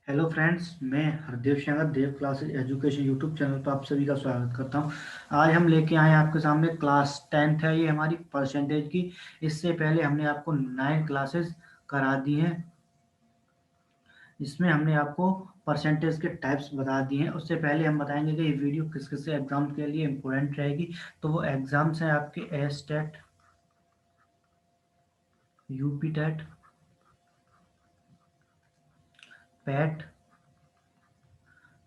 Hello friends, मैं हरदेव शंकर देव classes education YouTube channel पर आप सभी का स्वागत करता हूं। आज हम लेके आए हैं आपके सामने क्लास 10th है, ये हमारी परसेंटेज की। इससे पहले हमने आपको 9 क्लासेस करा दी हैं। इसमें हमने आपको परसेंटेज के टाइप्स बता दिए हैं। उससे पहले हम बताएंगे कि ये वीडियो किस किस एग्जाम के लिए इम्पोर्टेंट रहेगी। तो वो एग्जाम्स हैं आपके S TET, UP TET, PAT,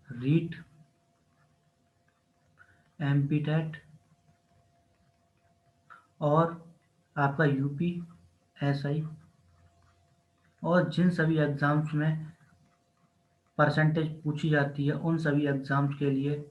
REET, MP TET और आपका यूपी एसआई। और जिन सभी एग्ज़ाम्स में परसेंटेज पूछी जाती है उन सभी एग्ज़ाम्स के लिए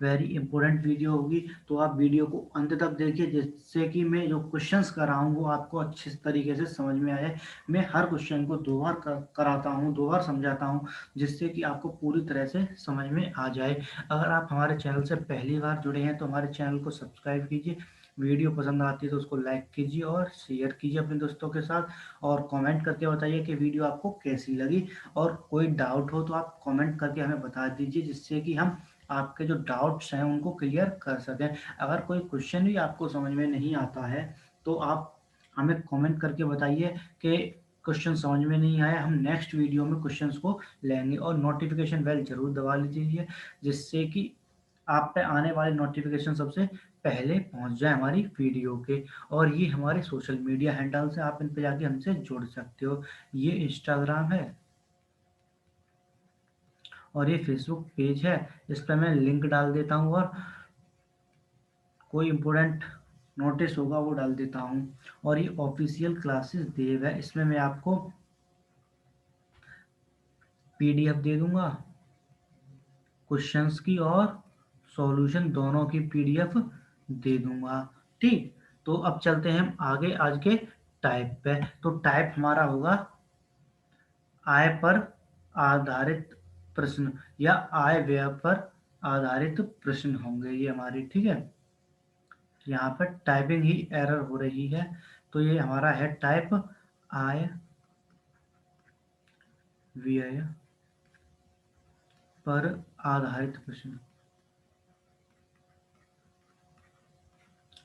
वेरी इंपॉर्टेंट वीडियो होगी। तो आप वीडियो को अंत तक देखिए, जिससे कि मैं जो क्वेश्चंस कराऊँ वो आपको अच्छे तरीके से समझ में आए। मैं हर क्वेश्चन को दो बार कराता हूँ, दो बार समझाता हूँ, जिससे कि आपको पूरी तरह से समझ में आ जाए। अगर आप हमारे चैनल से पहली बार जुड़े हैं तो हमारे चैनल को सब्सक्राइब कीजिए। वीडियो पसंद आती है तो उसको लाइक कीजिए और शेयर कीजिए अपने दोस्तों के साथ। और कमेंट करके बताइए कि वीडियो आपको कैसी लगी। और कोई डाउट हो तो आप कमेंट करके हमें बता दीजिए, जिससे कि हम आपके जो डाउट्स हैं उनको क्लियर कर सकें। अगर कोई क्वेश्चन भी आपको समझ में नहीं आता है तो आप हमें कमेंट करके बताइए कि क्वेश्चन समझ में नहीं आया। हम नेक्स्ट वीडियो में क्वेश्चंस को लेंगे। और नोटिफिकेशन बेल जरूर दबा लीजिए, जिससे कि आप पे आने वाले नोटिफिकेशन सबसे पहले पहुंच जाए हमारी वीडियो के। और ये हमारे सोशल मीडिया हैंडल्स हैं, आप इन पे जाके हमसे जुड़ सकते हो। ये इंस्टाग्राम है और ये फेसबुक पेज है। इस पर मैं लिंक डाल देता हूँ और कोई इम्पोर्टेंट नोटिस होगा वो डाल देता हूँ। और ये ऑफिशियल क्लासेस देव है, इसमें मैं आपको पीडीएफ दे दूंगा, क्वेश्चंस की और सॉल्यूशन दोनों की पीडीएफ दे दूंगा। ठीक, तो अब चलते हैं हम आगे आज के टाइप पे। तो टाइप हमारा होगा आय पर आधारित प्रश्न या आय व्यय पर आधारित प्रश्न होंगे ये हमारी। ठीक है, यहाँ पर टाइपिंग ही एरर हो रही है। तो ये हमारा है टाइप आय व्यय पर आधारित प्रश्न,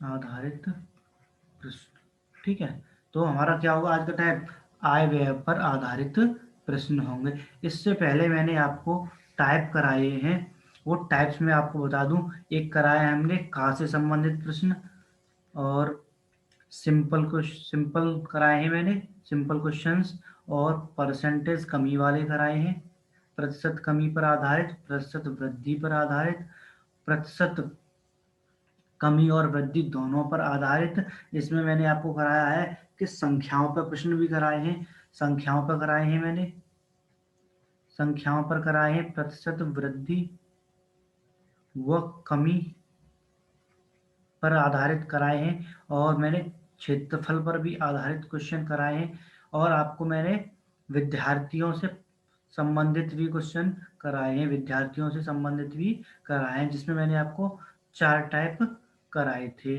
आधारित प्रश्न। ठीक है, तो हमारा क्या होगा आज का टाइप, आय व्यय पर आधारित प्रश्न होंगे। इससे पहले मैंने आपको टाइप कराए हैं, वो टाइप्स में आपको बता दूं। एक कराया है हमने का से संबंधित प्रश्न, और सिंपल कराए हैं मैंने, सिंपल क्वेश्चंस। और परसेंटेज कमी वाले कराए हैं, प्रतिशत कमी पर आधारित, प्रतिशत वृद्धि पर आधारित, प्रतिशत कमी और वृद्धि दोनों पर आधारित। इसमें मैंने आपको कराया है कि संख्याओं पर प्रश्न भी कराए हैं, संख्याओं पर कराए हैं मैंने, संख्याओं पर कराए हैं प्रतिशत वृद्धि व कमी पर आधारित कराए हैं। और मैंने क्षेत्रफल पर भी आधारित क्वेश्चन कराए हैं। और आपको मैंने विद्यार्थियों से संबंधित भी क्वेश्चन कराए हैं, विद्यार्थियों से संबंधित भी कराए हैं, जिसमें मैंने आपको 4 टाइप कराए थे।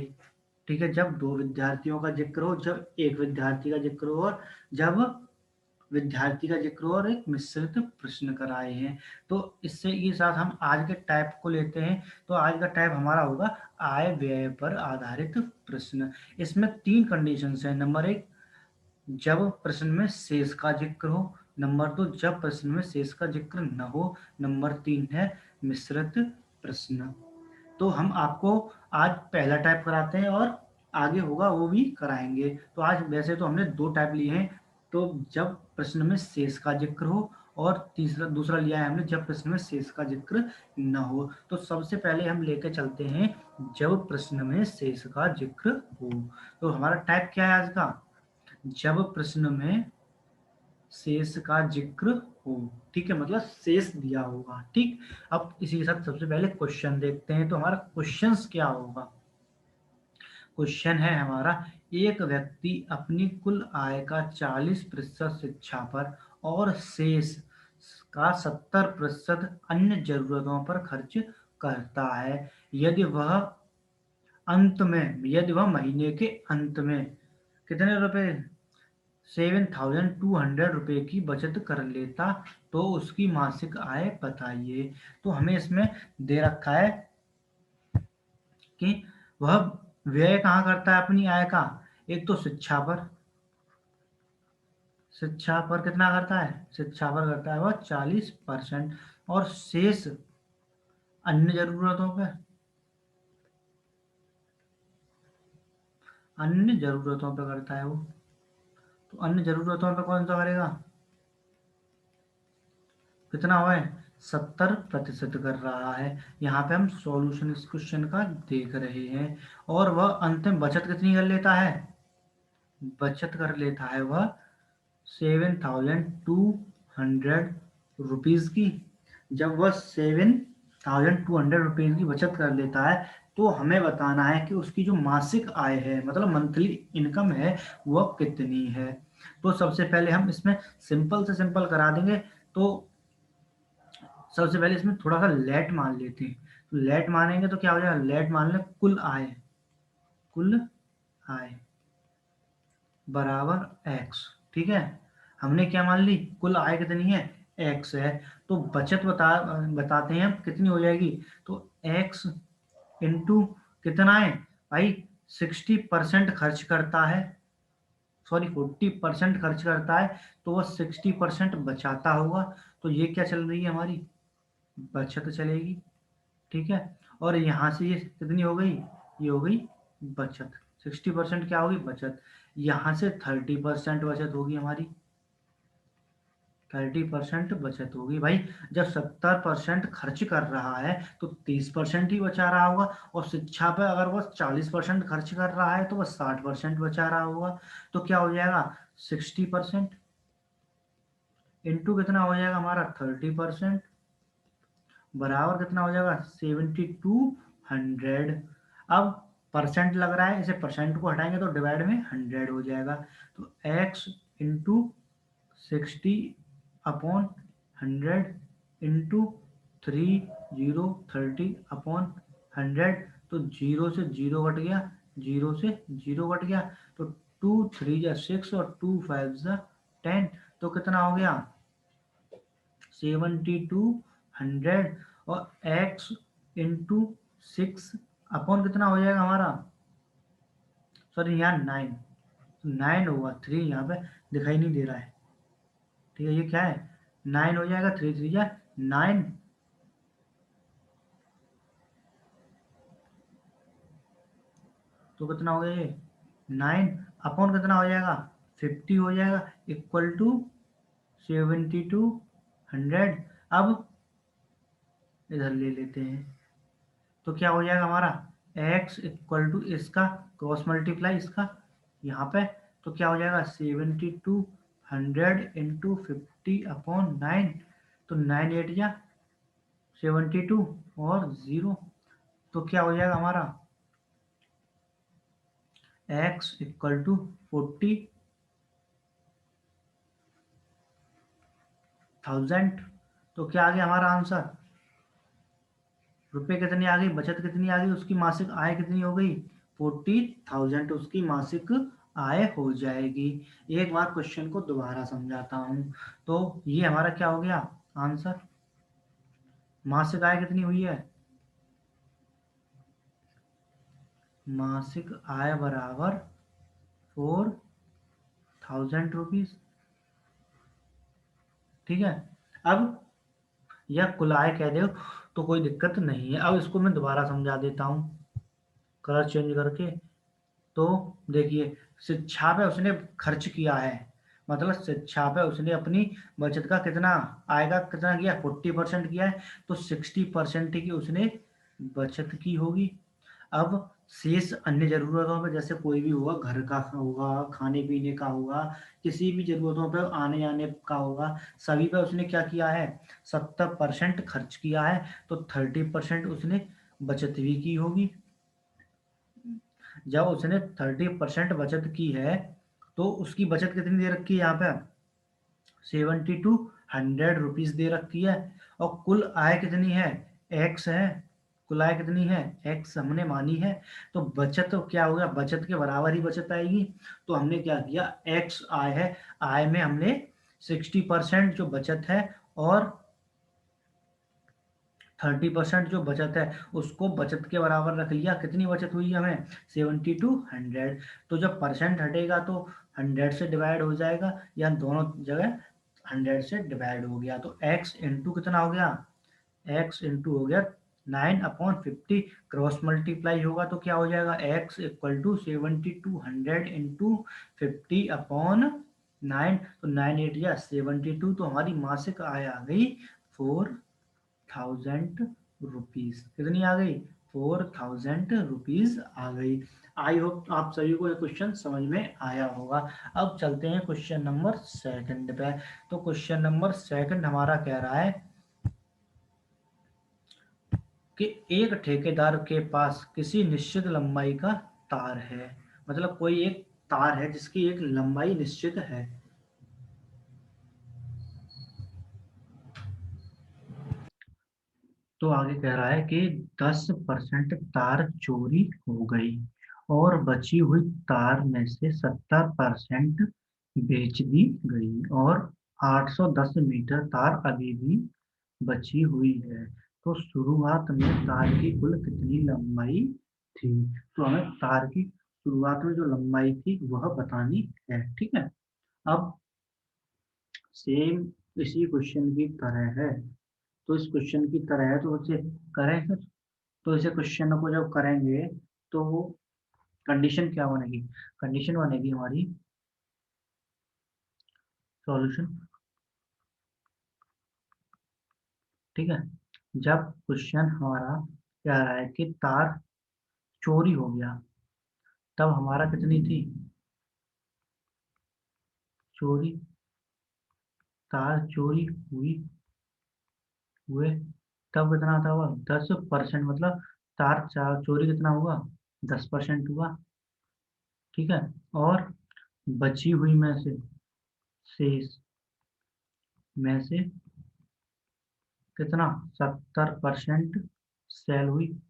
ठीक है, जब दो विद्यार्थियों का जिक्र हो, जब एक विद्यार्थी का जिक्र हो, और जब विद्यार्थी का जिक्र हो, और एक मिश्रित प्रश्न कराए हैं। तो इससे ये साथ हम आज के टाइप को लेते हैं। तो आज का टाइप हमारा होगा आय व्यय पर आधारित प्रश्न। इसमें 3 कंडीशंस हैं। नंबर 1, जब प्रश्न में शेष का जिक्र हो। नंबर 2, जब प्रश्न में शेष का जिक्र न हो। नंबर 3 है मिश्रित प्रश्न। तो हम आपको आज पहला टाइप कराते हैं और आगे होगा वो भी कराएंगे। तो आज वैसे तो हमने 2 टाइप लिए हैं। तो जब प्रश्न में शेष का जिक्र हो, और तीसरा दूसरा लिया है हमने जब प्रश्न में शेष का जिक्र न हो। तो सबसे पहले हम लेके चलते हैं जब प्रश्न में शेष का जिक्र हो। तो हमारा टाइप क्या है आज का, जब प्रश्न में शेष का जिक्र हो। ठीक है, मतलब शेष दिया होगा। ठीक, अब इसी के साथ सबसे पहले क्वेश्चन देखते हैं। तो हमारा क्वेश्चंस क्या होगा, क्वेश्चन है हमारा, एक व्यक्ति अपनी कुल आय का 40% शिक्षा पर और शेष का 70% अन्य जरूरतों पर खर्च करता है। यदि वह यदि वह महीने के अंत में कितने रुपए, 7,200 रुपये की बचत कर लेता तो उसकी मासिक आय बताइए। तो हमें इसमें दे रखा है कि वह व्यय कहाँ करता है अपनी आय का। एक तो शिक्षा पर कितना करता है, शिक्षा पर करता है वह 40%, और शेष अन्य जरूरतों पे, अन्य जरूरतों पे करता है वो। तो अन्य जरूरतों पे कौन सा करेगा, कितना हुआ है, 70% कर रहा है। यहाँ पे हम सॉल्यूशन इस क्वेश्चन का देख रहे हैं। और वह अंतिम बचत कितनी कर लेता है, बचत कर लेता है वह 7,200 रुपीज की। जब वह 7,200 रुपीज की बचत कर लेता है तो हमें बताना है कि उसकी जो मासिक आय है, मतलब मंथली इनकम है, वह कितनी है। तो सबसे पहले हम इसमें सिंपल से सिंपल करा देंगे। तो सबसे पहले इसमें थोड़ा सा लेट मान लेते हैं। तो लेट मानेंगे तो क्या हो जाएगा, लेट मान ले कुल आय, कुल आय बराबर एक्स। ठीक है, हमने क्या मान ली, कुल आय कितनी है, एक्स है। तो बचत बताते हैं हम कितनी हो जाएगी। तो एक्स इंटू कितना है भाई, 60% खर्च करता है, सॉरी 40% खर्च करता है, तो वह 60% बचाता होगा। तो ये क्या चल रही है हमारी, बचत चलेगी। ठीक है, और यहाँ से ये कितनी हो गई, ये हो गई बचत। 60% क्या होगी, बचत। यहाँ से 30% बचत होगी हमारी, 30% बचत होगी भाई। जब 70% खर्च कर रहा है तो 30% ही बचा रहा होगा। और शिक्षा पे अगर वो 40% खर्च कर रहा है तो वह 60% बचा रहा होगा। तो क्या हो जाएगा, 60% इंटू कितना हो जाएगा हमारा, 30%, बराबर कितना हो जाएगा, 7,200। अब परसेंट लग रहा है, इसे परसेंट को हटाएंगे तो डिवाइड में 100 हो जाएगा। तो x इंटू 60/100 इंटू 30/100। तो जीरो से जीरो कट गया, जीरो से जीरो कट गया। तो 2 3 6 और 2 5 10। तो कितना हो गया, 7,200। और x इंटू 6 अपॉन कितना हो जाएगा हमारा, सॉरी यहाँ 9, 9 होगा, 3 यहाँ पे दिखाई नहीं दे रहा है। ठीक है, ये क्या है, 9 हो जाएगा, 3 3 9। तो कितना हो गया ये, 9 अपॉन कितना हो जाएगा, 50 हो जाएगा, इक्वल टू 7,200। अब इधर ले लेते हैं। तो क्या हो जाएगा हमारा, x इक्वल टू इसका क्रॉस मल्टीप्लाई इसका यहाँ पे। तो क्या हो जाएगा, 7,200 इंटू 50/9। तो 9 8 या 72 और 0। तो क्या हो जाएगा हमारा, x इक्वल टू 40,000। तो क्या आ गया हमारा आंसर, रुपए कितनी आ गई, बचत कितनी आ गई, उसकी मासिक आय कितनी हो गई, 40,000 उसकी मासिक आय हो जाएगी। एक बार क्वेश्चन को दोबारा समझाता हूँ। तो ये हमारा क्या हो गया आंसर, मासिक आय कितनी हुई है, मासिक आय बराबर 4,000 रुपीज। ठीक है, अब यह कुल आय कह दो तो कोई दिक्कत नहीं है। अब इसको मैं दोबारा समझा देता हूँ कलर चेंज करके। तो देखिए, शिक्षा पे उसने खर्च किया है, मतलब शिक्षा पे उसने अपनी बचत का कितना, आएगा कितना किया, 40% किया है। तो 60% की उसने बचत की होगी। अब शेष अन्य जरूरतों पे, जैसे कोई भी होगा, घर का होगा, खाने पीने का होगा, किसी भी जरूरतों पे आने जाने का होगा, सभी पे उसने क्या किया है, 70% खर्च किया है। तो 30% उसने बचत भी की होगी। जब उसने 30% बचत की है तो उसकी बचत कितनी दे रखी है यहाँ पे, 7,200 रुपीज दे रखी है। और कुल आय कितनी है, एक्स है, कुल आय कितनी है, x हमने मानी है। तो बचत तो क्या होगा, बचत के बराबर ही बचत आएगी। तो हमने क्या किया, x आय है, आय में हमने 60% जो बचत है और 30% जो बचत है उसको बचत के बराबर रख लिया। कितनी बचत हुई हमें, 70 टू 100। तो जब परसेंट हटेगा तो 100 से डिवाइड हो जाएगा, या दोनों जगह 100 से डिवाइड हो गया। तो x इंटू कितना हो गया, x इंटू हो गया 9/50, क्रॉस मल्टीप्लाई होगा तो क्या हो जाएगा, x इक्वल टू 70/100 इंटू 50/9। तो 9 8 या 72। तो हमारी मासिक आय आ गई 4000 रुपीज। कितनी आ गई, 4000 रुपीज आ गई। आई होप आप सभी को ये क्वेश्चन समझ में आया होगा। अब चलते हैं क्वेश्चन नंबर सेकंड पे। तो क्वेश्चन नंबर सेकंड हमारा कह रहा है कि एक ठेकेदार के पास किसी निश्चित लंबाई का तार है। मतलब कोई एक तार है जिसकी एक लंबाई निश्चित है। तो आगे कह रहा है कि 10% तार चोरी हो गई और बची हुई तार में से 70% बेच दी गई और 810 मीटर तार अभी भी बची हुई है। तो शुरुआत में तार की कुल कितनी लंबाई थी। तो हमें तार की शुरुआत में जो लंबाई थी वह बतानी है। ठीक है, अब सेम इसी क्वेश्चन की तरह है। तो इस क्वेश्चन की तरह है तो बच्चे करें फिर। तो इसे क्वेश्चन को जब करेंगे तो वो कंडीशन क्या बनेगी, कंडीशन बनेगी हमारी सॉल्यूशन। ठीक है, जब क्वेश्चन हमारा कह रहा है कि तार चोरी हो गया, तब हमारा कितनी थी चोरी, तार चोरी हुए तब कितना था वह 10%। मतलब तार चोरी कितना हुआ, 10% हुआ। ठीक है, और बची हुई में से शेष में से कितना, 70% सेल हुई।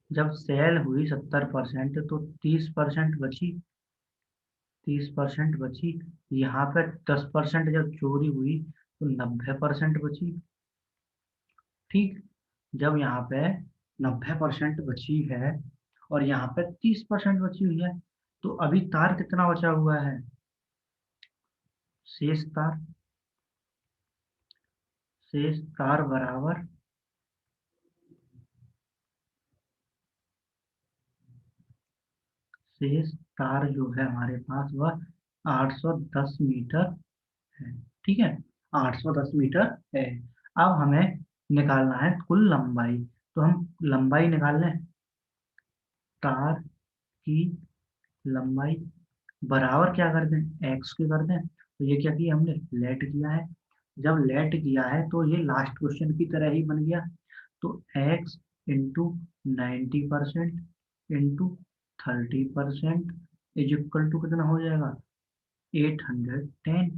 जब सेल हुई 70% तो 30% बची, 30% बची। यहाँ पे 10% जब चोरी हुई तो 90% बची। ठीक, जब यहाँ पे 90% बची है और यहाँ पे 30% बची हुई है, तो अभी तार कितना बचा हुआ है, शेष तार, शेष तार बराबर शेष तार जो है हमारे पास वह 810 मीटर है। ठीक है, 810 मीटर है। अब हमें निकालना है कुल लंबाई। तो हम लंबाई निकाल लें, तार की लंबाई बराबर क्या कर दें, एक्स के कर दें। तो ये क्या किया हमने, लेट किया है। जब लेट किया है तो ये लास्ट क्वेश्चन की तरह ही बन गया। तो x into 90% into 30% is equal to कितना हो जाएगा, 810।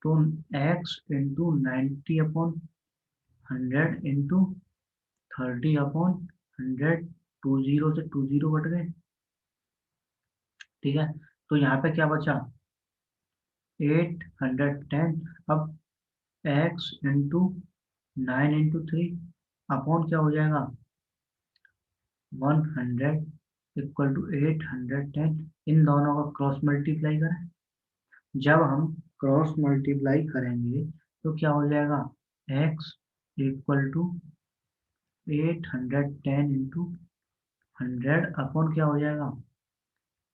तो एक्स इंटू 90/100 इंटू 30/100, 20 से 20 कट गए। ठीक है, तो यहाँ पे क्या बचा, 810। अब एक्स इंटू 9 इंटू 3 अपॉन क्या हो जाएगा, 100 इक्वल टू 810। इन दोनों का क्रॉस मल्टीप्लाई करें। जब हम क्रॉस मल्टीप्लाई करेंगे तो क्या हो जाएगा, x equal to 810 into 100 upon क्या हो जाएगा,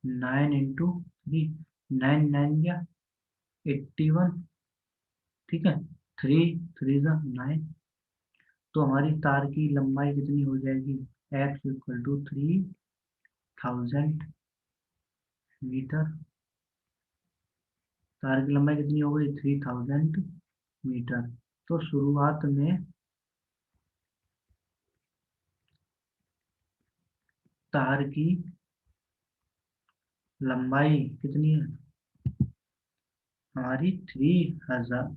9 इंटू 3, 9 9 या 81। ठीक है, 3 3 9। तो हमारी तार की लंबाई कितनी हो जाएगी, एक्स इक्वल टू 3000 मीटर। तार की लंबाई कितनी हो गई, 3000 मीटर। तो शुरुआत में तार की लंबाई कितनी है हमारी, 3000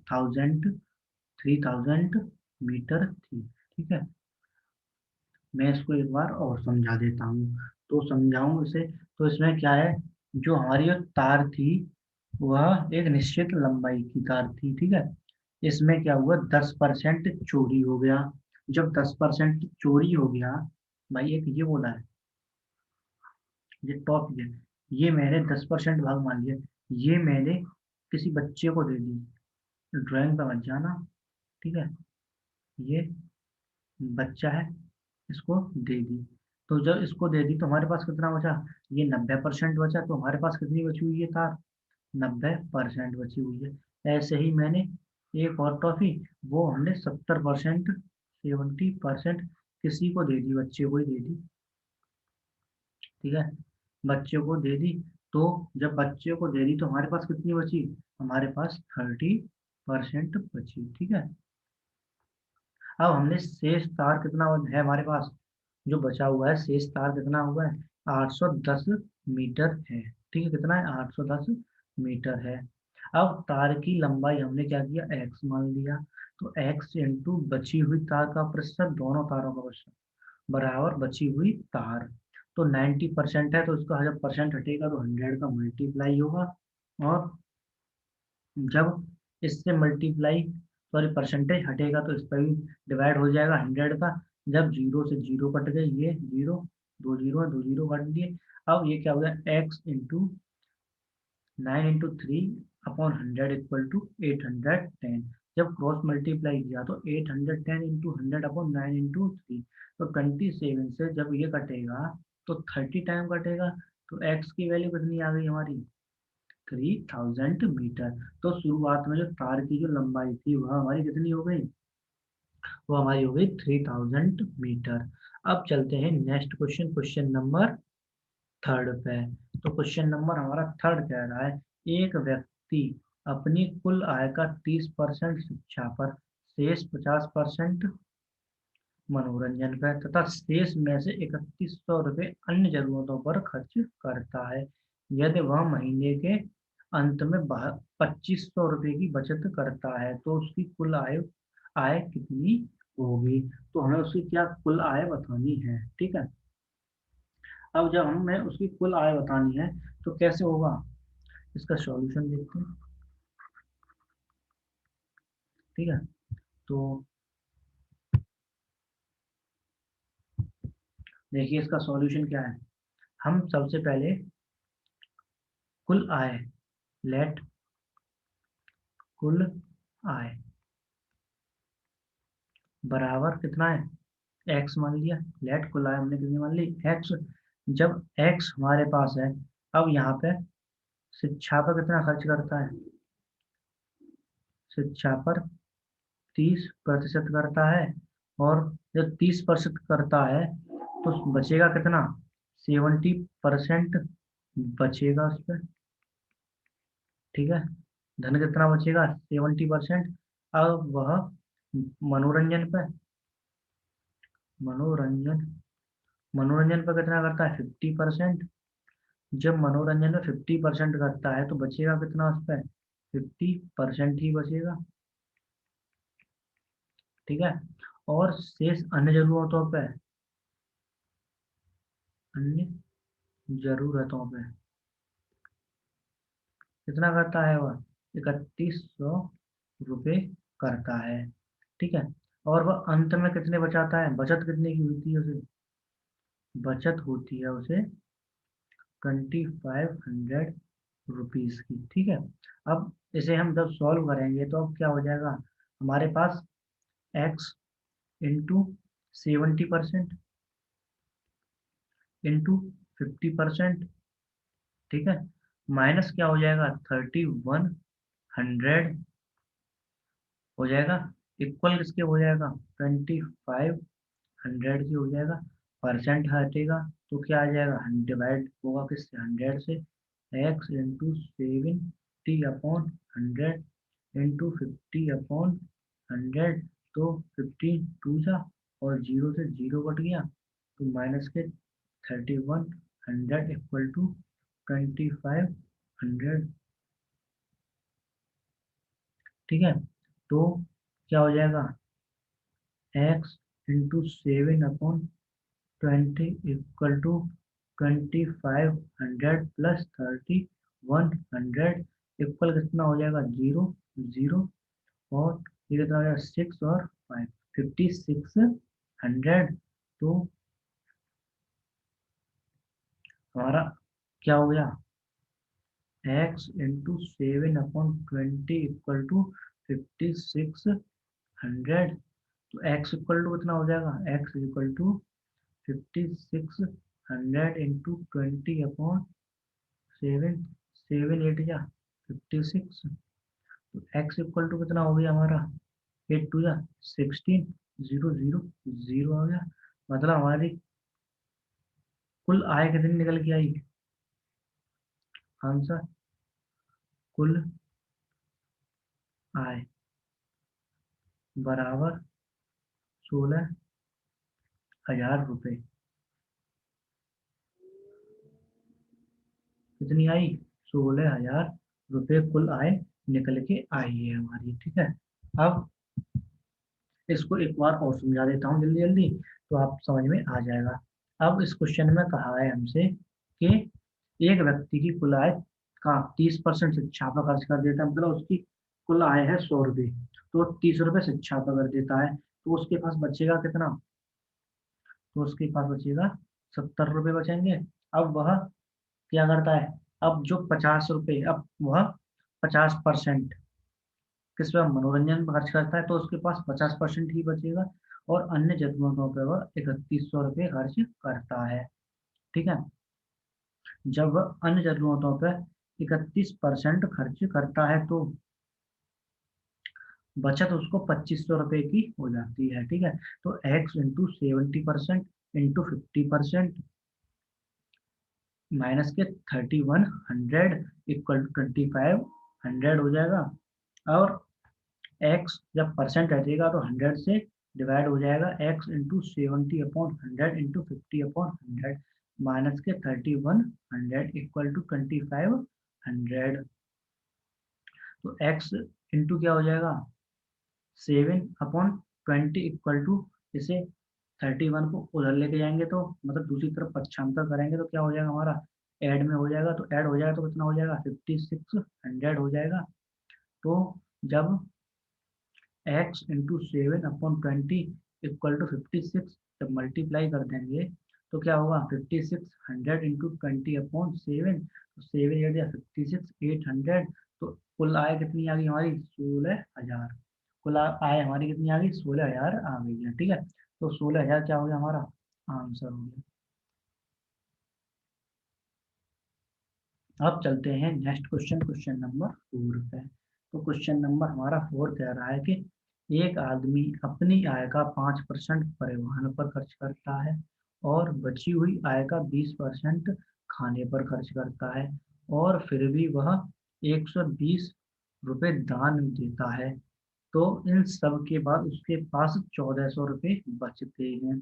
मीटर थी। ठीक है, मैं इसको एक बार और समझा देता हूँ। तो समझाऊं इसे, तो इसमें क्या है, जो हमारी जो तार थी वह एक निश्चित लंबाई की तार थी, ठीक है। इसमें क्या हुआ, 10% चोरी हो गया। जब 10% चोरी हो गया, भाई एक ये बोला है, ये टॉप, ये मैंने 10% भाग मान लिया, ये मैंने किसी बच्चे को दे दी, ड्राइंग पे मत जाना, ठीक है। ये बच्चा है, इसको दे दी। तो जब इसको दे दी तो हमारे पास कितना बचा, ये 90% बचा, तो हमारे पास कितनी बची हुई है तार, 90% बची हुई है। ऐसे ही मैंने एक और टॉफी, वो हमने 70%, 70% किसी को दे दी, बच्चे को ही दे दी, ठीक है, बच्चे को दे दी। तो जब बच्चे को दे दी तो हमारे पास कितनी बची, हमारे पास 30% बची, ठीक है। अब हमने शेष तार कितना है हमारे पास, जो बचा हुआ है शेष तार कितना हुआ है, 810 मीटर है, ठीक है। कितना है, 810 मीटर है। अब तार की लंबाई हमने क्या किया, x मान लिया। तो x इंटू बची हुई तार का प्रतिशत, दोनों तारों का प्रतिशत, बराबर बची हुई तार। तो 90% है, तो इसका जब परसेंट हटेगा तो 100 का मल्टीप्लाई होगा, और जब इससे मल्टीप्लाई, सॉरी परसेंटेज हटेगा तो इस पर भी डिवाइड हो जाएगा 100 का। जब जीरो से जीरो कट गए, ये जीरो, दो जीरो है, दो जीरो काट दिए। अब ये क्या हो गया, x into 9 into 3 upon 100 equal to 810। जब क्रॉस मल्टीप्लाई किया तो 810 इंटू 100 अपॉन 9 इंटू 3, तो 27 से जब ये कटेगा तो 30 टाइम कटेगा। तो x की वैल्यू कितनी आ गई हमारी, 3000 मीटर। तो शुरुआत में जो तार की जो लंबाई थी वह हमारी कितनी हो गई, वो हमारी हो गई 3000 मीटर। अब चलते हैं next question, question number third पे। तो क्वेश्चन नंबर हमारा थर्ड कह रहा है, एक व्यक्ति अपनी कुल आय का 30% शिक्षा पर, शेष 50% मनोरंजन पर तथा शेष में से 3100 रुपये अन्य जरूरतों पर खर्च करता है। यदि वह महीने के अंत में 2500 रुपये की बचत करता है तो उसकी कुल आय आय कितनी होगी। तो हमें उसकी क्या कुल आय बतानी है, ठीक है। अब जब हमें उसकी कुल आय बतानी है तो कैसे होगा, इसका सॉल्यूशन देखते हैं, ठीक है। तो देखिए इसका सॉल्यूशन क्या है, हम सबसे पहले कुल आय, लेट कुल आय बराबर कितना है, एक्स मान लिया। लेट कुल आय हमने कितनी मान ली, एक्स। जब एक्स हमारे पास है, अब यहाँ पे शिक्षा पर कितना खर्च करता है, शिक्षा पर 30% करता है, और जब 30% करता है तो बचेगा कितना, 70% बचेगा उस पर, ठीक है। धन कितना बचेगा, 70%। अब वह मनोरंजन पे, मनोरंजन मनोरंजन पर कितना करता है, 50%। जब मनोरंजन में 50% करता है तो बचेगा कितना उस पर, 50% ही बचेगा, ठीक है। और शेष अन्य जरूरतों पे, अन्य जरूरतों पे कितना करता है वह, 3100 रुपये करता है, ठीक है। और वह अंत में कितने बचाता है, बचत कितने की होती है उसे, बचत होती है उसे 2500 रुपीज की, ठीक है। अब इसे हम जब सॉल्व करेंगे तो अब क्या हो जाएगा, हमारे पास x इंटू 70% इंटू 50%, ठीक है, माइनस क्या हो जाएगा, 3100 हो जाएगा, इक्वल किसके हो जाएगा, 2500 की हो जाएगा। परसेंट हटेगा तो क्या आ जाएगा, डिवाइड होगा किससे, 100 से। X into 70 upon 100 into 50 upon 100, तो 15 टू जा, और जीरो से जीरो कट गया, तो माइनस के 3100 इक्वल टू 2500, ठीक है। तो क्या हो जाएगा, x into 7 upon 20 equal to 2500 plus 3100 equal कितना हो जाएगा, 0 0, और ये कितना हो जाएगा, 6 और 5, 5600। तो हमारा क्या हो गया, x इंटू 7/20 इक्वल टू 5600। तो x इक्वल टू कितना हो जाएगा, x इक्वल टू 5600 इंटू 20/7, 7 8 या 56। तो x इक्वल टू कितना हो गया हमारा, 8 2 या 16, 0 0 0 आ गया। मतलब हमारी कुल आय कितनी निकल के आई, आंसर कुल आय बराबर 16,000 रुपये। कितनी आई, 16,000 रुपये कुल आय निकल के आई है हमारी। ठीक है, अब इसको एक बार और समझा देता हूँ जल्दी जल्दी, तो आप समझ में आ जाएगा। अब इस क्वेश्चन में कहा है हमसे कि एक व्यक्ति की कुल आय का 30% शिक्षा पर खर्च कर देता है, मतलब उसकी कुल आय है 100 रुपये, तो 30 रुपये शिक्षा पर कर देता है, तो उसके पास बचेगा कितना, तो उसके पास बचेगा 70 रुपये बचेंगे। अब वह क्या करता है, अब जो 50 रुपये, अब वह 50% किस पे, मनोरंजन पर खर्च करता है, तो उसके पास 50% ही बचेगा, और अन्य जरूरतों पर वह 3100 रुपये खर्च करता है। ठीक है, जब वह अन्य जरूरतों पर 31% खर्च करता है तो बचत उसको 2500 रुपये की हो जाती है। ठीक है, तो x इंटू 70% इंटू 50% माइनस के 3100 इक्वल टू 2500 हो जाएगा। और x जब परसेंट रखेगा तो 100 से डिवाइड हो जाएगा, x इंटू 70/100 इंटू 50/100 माइनस के 3100 इक्वल टू 2500। तो x इंटू क्या हो जाएगा, 7/20 इक्वल टू, इसे 31 को उधर लेके जाएंगे तो मतलब दूसरी तरफ पक्षांतर करेंगे तो क्या हो जाएगा हमारा, ऐड में हो जाएगा, तो ऐड हो जाएगा तो कितना हो जाएगा, 5600 हो जाएगा। तो जब x इंटू 7/20 इक्वल टू 56 जब मल्टीप्लाई कर देंगे तो क्या होगा, 5600 इंटू 20/7, तो 7 8 या 56 800। तो कुल आय कितनी आ गई हमारी, 16,000। कुल आय हमारी कितनी आ गई, 16,000 आ गई है। ठीक है, तो 16,000 क्या हो गया हमारा आंसर हो गया। अब चलते हैं नेक्स्ट क्वेश्चन, क्वेश्चन नंबर 4 पे। तो क्वेश्चन नंबर हमारा 4 कह रहा है कि एक आदमी अपनी आय का 5% परिवहन पर खर्च करता है और बची हुई आय का 20% खाने पर खर्च करता है, और फिर भी वह 120 रुपये दान देता है, तो इन सब के बाद उसके पास 1400 रुपये बचते हैं।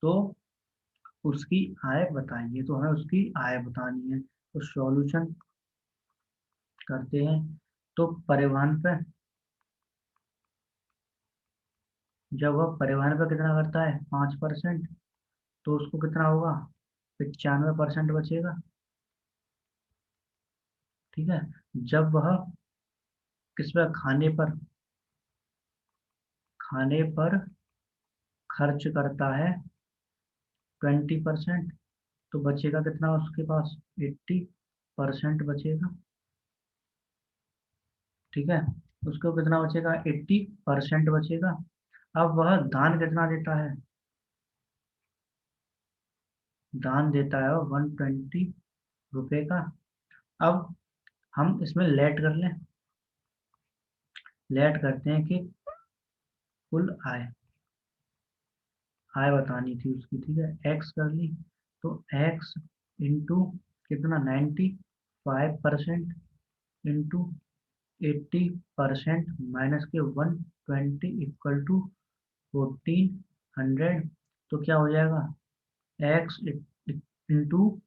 तो उसकी आय बताइए, तो हमें उसकी आय बतानी है। तो सॉल्यूशन करते हैं। तो परिवहन पे, जब वह परिवहन पे कितना करता है, 5%, तो उसको कितना होगा, 95% बचेगा। ठीक है, जब वह किस पे, खाने पर खर्च करता है 20%, तो बचेगा कितना उसके पास, 80% बचेगा। ठीक है, उसको कितना बचेगा, 80% बचेगा। अब वह दान कितना देता है, दान देता है 120 रुपये का। अब हम इसमें लेट कर लें, लेट करते हैं कि कुल आय, आय बतानी थी उसकी। ठीक है, एक्स कर ली, तो एक्स इंटू कितना, 95% इंटू 80% माइनस के 120 इक्वल टू 1400। तो क्या हो जाएगा, एक्स इंटू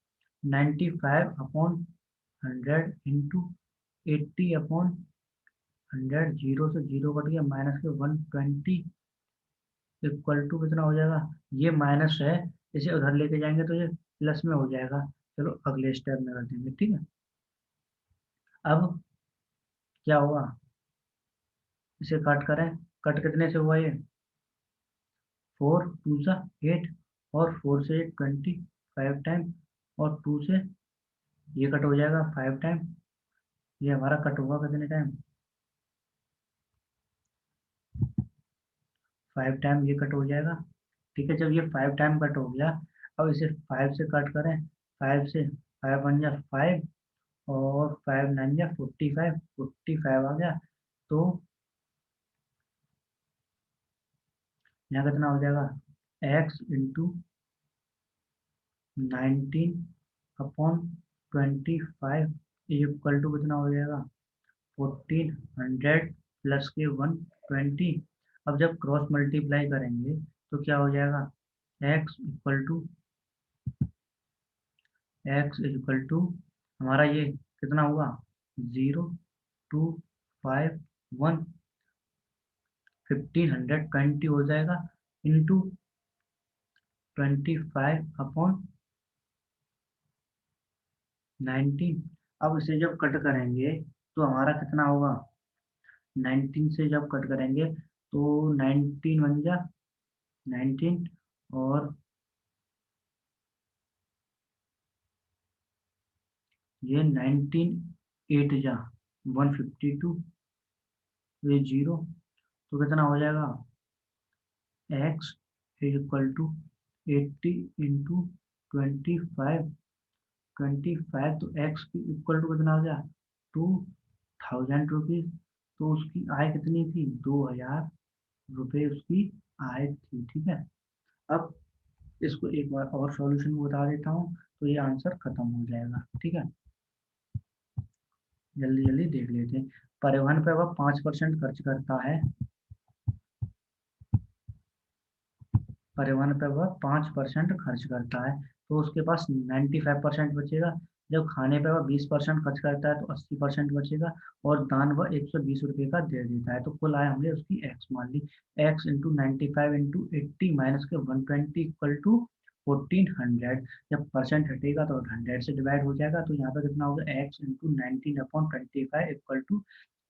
95/100 इंटू 80/100, जीरो से जीरो कट गया, माइनस के 120 इक्वल टू कितना हो जाएगा, ये माइनस है, इसे उधर लेके जाएंगे तो ये प्लस में हो जाएगा। चलो अगले स्टेप में कर देंगे, ठीक है। अब क्या हुआ, इसे कट करें, कट कितने से हुआ ये, 4 2 8, और 4 से 25 टाइम, और 2 से ये कट हो जाएगा 5 टाइम। ये हमारा कट होगा कितने टाइम, 5 टाइम ये कट हो जाएगा। ठीक है, जब ये 5 टाइम कट हो गया, अब इसे 5 से कट करें, 5 से, 5 1 जा 5, और 5 9 जा 45, 45 आ गया। तो यहाँ कितना हो जाएगा, x × 19/25 इक्वल टू कितना हो जाएगा, 1400 प्लस के 120। अब जब क्रॉस मल्टीप्लाई करेंगे तो क्या हो जाएगा, x इक्वल टू, हमारा ये कितना हुआ, 0251, 1520 हो जाएगा, इंटू 25/19। अब इसे जब कट करेंगे तो हमारा कितना होगा, 19 से जब कट करेंगे तो 19 और ये 19 8 जा 152, ये 0। तो कितना हो जाएगा, x इक्वल टू 80 इंटू 25, तो x की इक्वल टू कितना हो गया, 2000 रुपीज। तो उसकी आय कितनी थी, 2000 रुपये उसकी आय थी, ठीक है। अब इसको एक बार और सॉल्यूशन बता देता हूँ, तो ये आंसर खत्म हो जाएगा, ठीक है। जल्दी जल्दी देख लेते हैं। परिवहन पर वह 5% खर्च करता है, परिवहन पर वह 5% खर्च करता है, तो उसके पास 95% बचेगा। जब खाने पर वह 20% खर्च करता है तो 80% बचेगा, और दान वह 120 रुपये का दे देता है। तो कुल आय हमने उसकी एक्स मान ली, एक्स इंटू 95 इंटू 80 माइनस के 120 इक्वल टू 1400। जब परसेंट हटेगा तो 100 से डिवाइड हो जाएगा, तो यहाँ पे कितना होगा, x into 19/25 equal to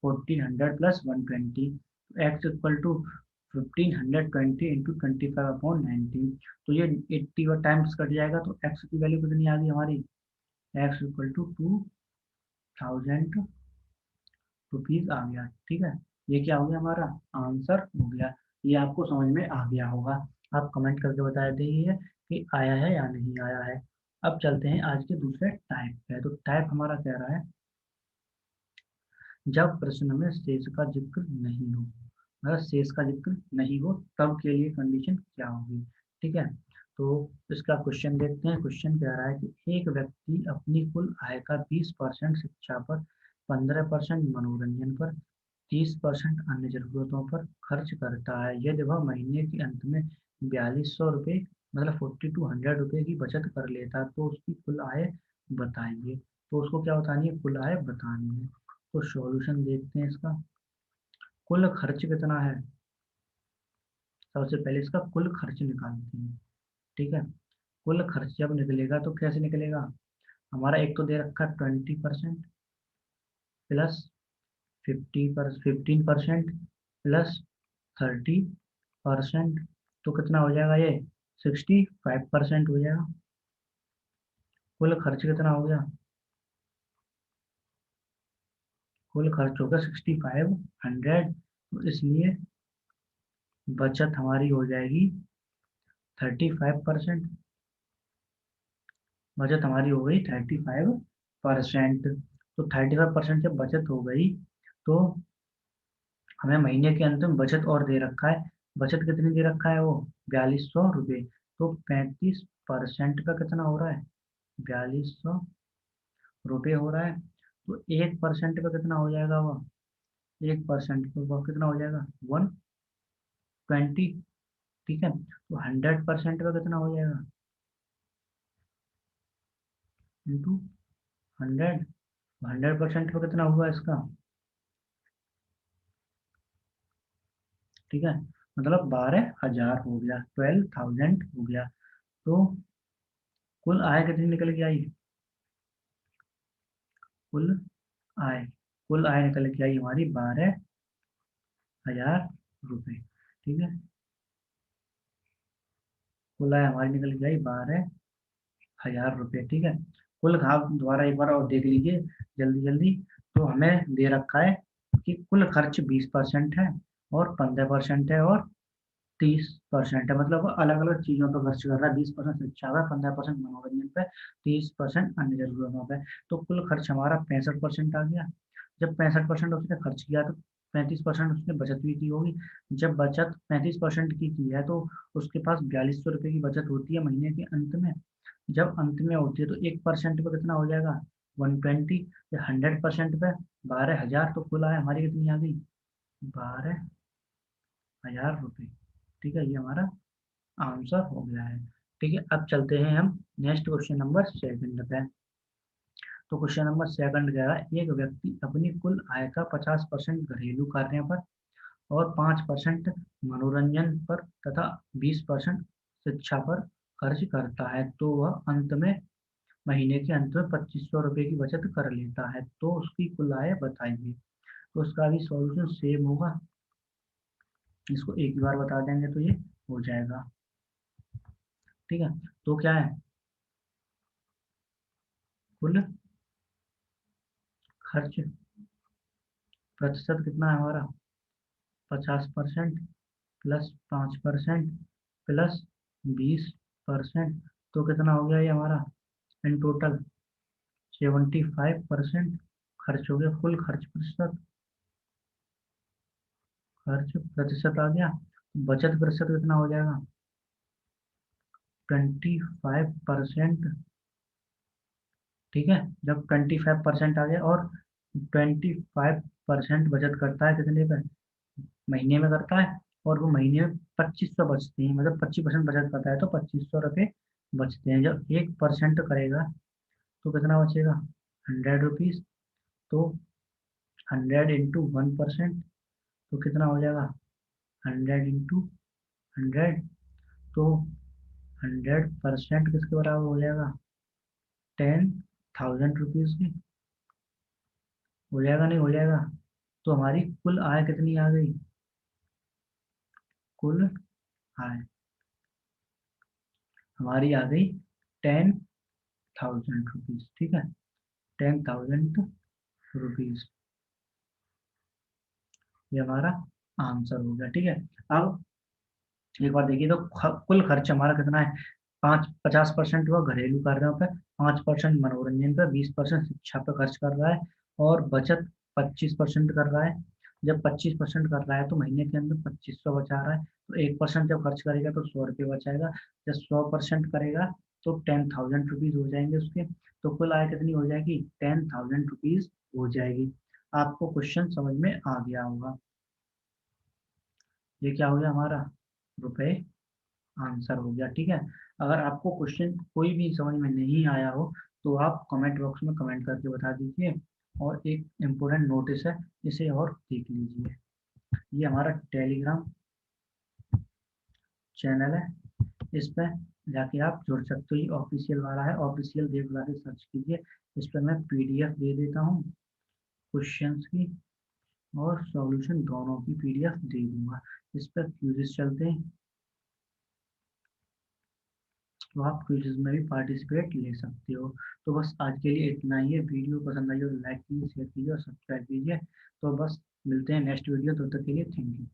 1400 plus 120। X equal to 1520 into 25/19। तो ये 80 और टाइम्स कट जाएगा, तो एक्स की वैल्यू कितनी आ गई हमारी, एक्स इक्वल टू 2000 रुपीज आ गया, ठीक है। ये क्या हो गया, हमारा आंसर हो गया। ये आपको समझ में आ गया होगा। आप कमेंट करके बता दीजिए कि आया है या नहीं आया है। अब चलते हैं आज के दूसरे टाइप पे। तो टाइप हमारा कह रहा है, जब प्रश्न में शेष का जिक्र नहीं हो, अगर शेष का जिक्र नहीं हो तब के लिए कंडीशन क्या होगी, ठीक है। तो इसका क्वेश्चन देखते हैं। क्वेश्चन कह रहा है कि एक व्यक्ति अपनी कुल आय का 20% शिक्षा पर, 15% मनोरंजन पर, 30% अन्य जरूरतों पर खर्च करता है। यदि वह महीने के अंत में 4200 रुपये, मतलब 4200 रुपये की बचत कर लेता है तो उसकी कुल आय बताइए। तो उसको क्या बतानी है, कुल आय बतानी है। तो सॉल्यूशन देखते हैं इसका। कुल खर्च कितना है, सबसे पहले इसका कुल खर्च निकालते हैं, ठीक है। कुल खर्च जब निकलेगा तो कैसे निकलेगा, हमारा एक तो दे रखा है 20% प्लस 15% प्लस 30%, तो कितना हो जाएगा ये, 65% हो जाएगा। कुल खर्च कितना हो गया, कुल खर्च होगा 6500, तो इसलिए बचत हमारी हो जाएगी 35%। बचत हमारी हो गई 35%। तो 35% जब बचत हो गई, तो हमें महीने के अंत में बचत और दे रखा है। बचत कितनी दे रखा है वो, 4200 रुपये। तो 35% का कितना हो रहा है, 4200 रुपये हो रहा है। तो 1% का कितना हो जाएगा वो, 1% का वो कितना हो जाएगा, 120, ठीक है। तो 100% का कितना हो जाएगा, इंटू 100। 100% का कितना हुआ इसका, ठीक है, मतलब 12000 हो गया, 12,000 हो गया। तो कुल आय कितनी निकल के आई? कुल आय कुल आय निकल के आई हमारी 12,000 रुपये। ठीक है, कुल आय हमारी निकल के आई 12,000 रुपये। ठीक है, कुल आप दोबारा एक बार और देख लीजिए जल्दी जल्दी। तो हमें दे रखा है कि कुल खर्च 20% है, और 15% है, और 30% है। मतलब अलग अलग चीजों पर खर्च कर रहा है। 20% शिक्षा पे, 15% मनोरंजन पे, 30% अन्य जरूरतों पे। तो कुल खर्च हमारा 65% आ गया। जब 65% उसने खर्च किया तो 35% उसने बचत भी की होगी। जब बचत 35% की है तो उसके पास 4200 रुपये की बचत होती है महीने के अंत में। जब अंत में होती है तो 1% पे कितना हो जाएगा? 120। या 100% पे 12,000। तो कुल आय हमारी कितनी आ गई? 12,000 रुपये। ठीक है, ये हमारा आंसर हो गया है। ठीक है, अब चलते हैं हम नेक्स्ट क्वेश्चन नंबर सेकंड पे। तो क्वेश्चन नंबर सेकंड कह रहा है, एक व्यक्ति अपनी कुल आय का 50% घरेलू कार्यों पर और 5% मनोरंजन पर तथा 20% शिक्षा पर खर्च करता है, तो वह अंत में महीने के अंत में 2500 रुपये की बचत कर लेता है। तो उसकी कुल आय बताइए। तो उसका भी सॉल्यूशन सेम होगा। इसको एक ही बार बता देंगे तो ये हो जाएगा। ठीक है, तो क्या है? कुल खर्च प्रतिशत कितना है हमारा? 50% प्लस 5% प्लस 20%। तो कितना हो गया ये हमारा? इन टोटल 75% खर्च हो गया। कुल खर्च प्रतिशत, खर्च प्रतिशत आ गया। बचत प्रतिशत कितना हो जाएगा? 25%। ठीक है, जब 25% आ गया और 25% बचत करता है कितने पे? महीने में करता है। और वो महीने में 2500 बचते हैं, मतलब 25% बचत करता है तो 2500 रुपये बचते हैं। जब 1% करेगा तो कितना बचेगा? 100 रुपीज। तो 100 इंटू 1%, तो कितना हो जाएगा? 100 इंटू 100। तो 100% किसके बराबर हो जाएगा? 10,000 रुपीज की हो जाएगा, नहीं हो जाएगा? तो हमारी कुल आय कितनी आ गई? कुल आय हमारी आ गई 10,000 रुपीज। ठीक है, 10,000 रुपीज, ये हमारा आंसर हो गया। ठीक है, अब एक बार देखिए तो कुल खर्च हमारा कितना है? 50% हुआ घरेलू कार्यों पे, 5% मनोरंजन पे, 20% शिक्षा पे खर्च कर रहा है, और बचत 25% कर रहा है। जब 25% कर रहा है तो महीने के अंदर 2500 बचा रहा है। तो 1% जब खर्च करेगा तो 100 रुपये बचाएगा। जब 100% करेगा तो 10,000 रुपीज हो जाएंगे उसके। तो कुल आय कितनी हो जाएगी? 10,000 रुपीज हो जाएगी। आपको क्वेश्चन समझ में आ गया होगा। ये क्या हो गया हमारा? रुपए आंसर हो गया। ठीक है, अगर आपको क्वेश्चन कोई भी समझ में नहीं आया हो तो आप कमेंट बॉक्स में कमेंट करके बता दीजिए। और एक इम्पोर्टेंट नोटिस है, इसे और देख लीजिए। ये हमारा टेलीग्राम चैनल है, इस पर जाके आप जुड़ सकते हो। ये ऑफिशियल वाला है, ऑफिशियल देवला के सर्च कीजिए। इस पर मैं पीडीएफ दे देता हूँ क्वेश्चंस की, और सॉल्यूशन दोनों की पीडीएफ दे दूंगा। इस पर क्विज़ चलते हैं, तो आप क्विज़ में भी पार्टिसिपेट ले सकते हो। तो बस आज के लिए इतना ही है। वीडियो पसंद आई हो तो लाइक कीजिए, शेयर कीजिए और सब्सक्राइब कीजिए। तो बस मिलते हैं नेक्स्ट वीडियो, तब तक के लिए थैंक यू।